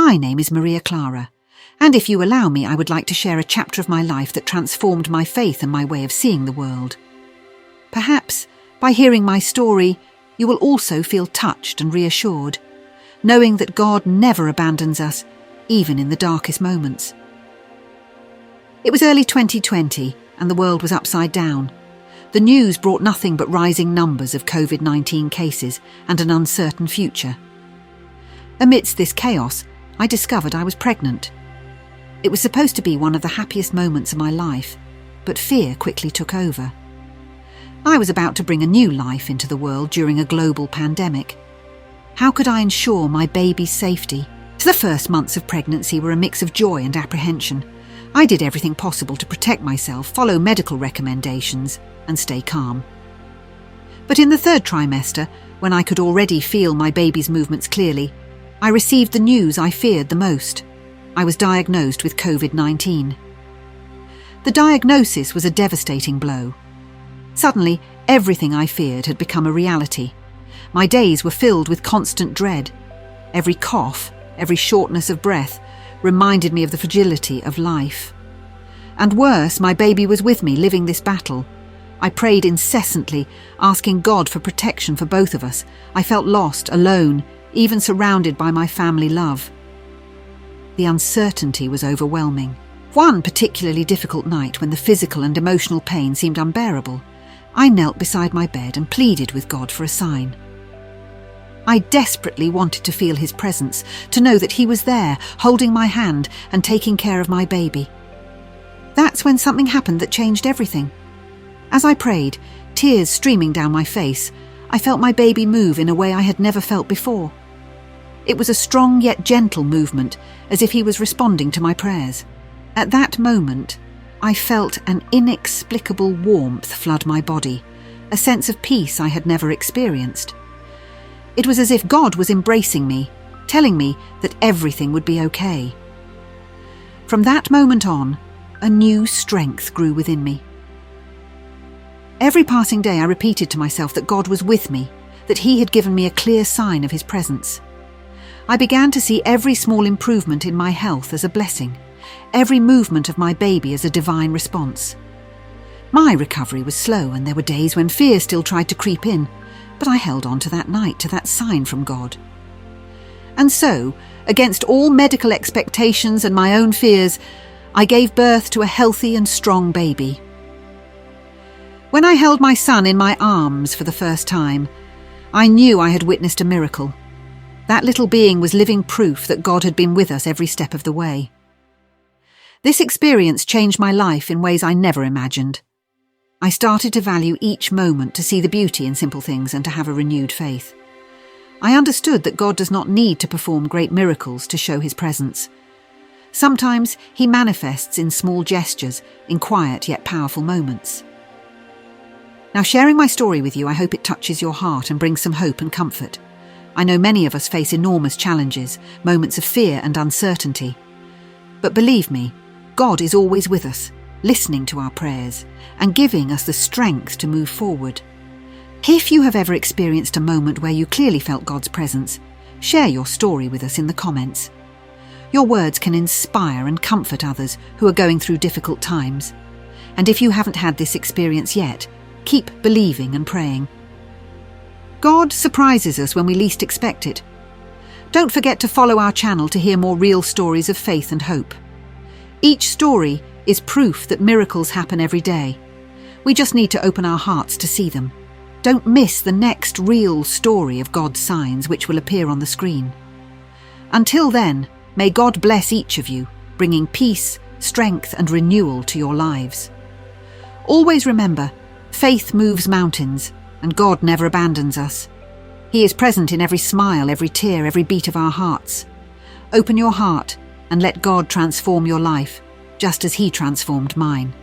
My name is Maria Clara, and if you allow me, I would like to share a chapter of my life that transformed my faith and my way of seeing the world. Perhaps, by hearing my story, you will also feel touched and reassured, knowing that God never abandons us, even in the darkest moments. It was early 2020, and the world was upside down. The news brought nothing but rising numbers of COVID-19 cases and an uncertain future. Amidst this chaos, I discovered I was pregnant. It was supposed to be one of the happiest moments of my life, but fear quickly took over. I was about to bring a new life into the world during a global pandemic. How could I ensure my baby's safety? The first months of pregnancy were a mix of joy and apprehension. I did everything possible to protect myself, follow medical recommendations, and stay calm. But in the third trimester, when I could already feel my baby's movements clearly, I received the news I feared the most. I was diagnosed with COVID-19. The diagnosis was a devastating blow. Suddenly, everything I feared had become a reality. My days were filled with constant dread. Every cough, every shortness of breath reminded me of the fragility of life. And worse, my baby was with me living this battle. I prayed incessantly, asking God for protection for both of us. I felt lost, alone, even surrounded by my family love. The uncertainty was overwhelming. One particularly difficult night, when the physical and emotional pain seemed unbearable, I knelt beside my bed and pleaded with God for a sign. I desperately wanted to feel his presence, to know that he was there, holding my hand and taking care of my baby. That's when something happened that changed everything. As I prayed, tears streaming down my face, I felt my baby move in a way I had never felt before. It was a strong yet gentle movement, as if he was responding to my prayers. At that moment, I felt an inexplicable warmth flood my body, a sense of peace I had never experienced. It was as if God was embracing me, telling me that everything would be okay. From that moment on, a new strength grew within me. Every passing day I repeated to myself that God was with me, that he had given me a clear sign of his presence. I began to see every small improvement in my health as a blessing, every movement of my baby as a divine response. My recovery was slow, and there were days when fear still tried to creep in, but I held on to that night, to that sign from God. And so, against all medical expectations and my own fears, I gave birth to a healthy and strong baby. When I held my son in my arms for the first time, I knew I had witnessed a miracle. That little being was living proof that God had been with us every step of the way. This experience changed my life in ways I never imagined. I started to value each moment, to see the beauty in simple things, and to have a renewed faith. I understood that God does not need to perform great miracles to show his presence. Sometimes he manifests in small gestures, in quiet yet powerful moments. Now, sharing my story with you, I hope it touches your heart and brings some hope and comfort. I know many of us face enormous challenges, moments of fear and uncertainty. But believe me, God is always with us, listening to our prayers and giving us the strength to move forward. If you have ever experienced a moment where you clearly felt God's presence, share your story with us in the comments. Your words can inspire and comfort others who are going through difficult times. And if you haven't had this experience yet, keep believing and praying. God surprises us when we least expect it. Don't forget to follow our channel to hear more real stories of faith and hope. Each story is proof that miracles happen every day. We just need to open our hearts to see them. Don't miss the next real story of God's signs, which will appear on the screen. Until then, may God bless each of you, bringing peace, strength and renewal to your lives. Always remember, faith moves mountains, and God never abandons us. He is present in every smile, every tear, every beat of our hearts. Open your heart and let God transform your life, just as he transformed mine.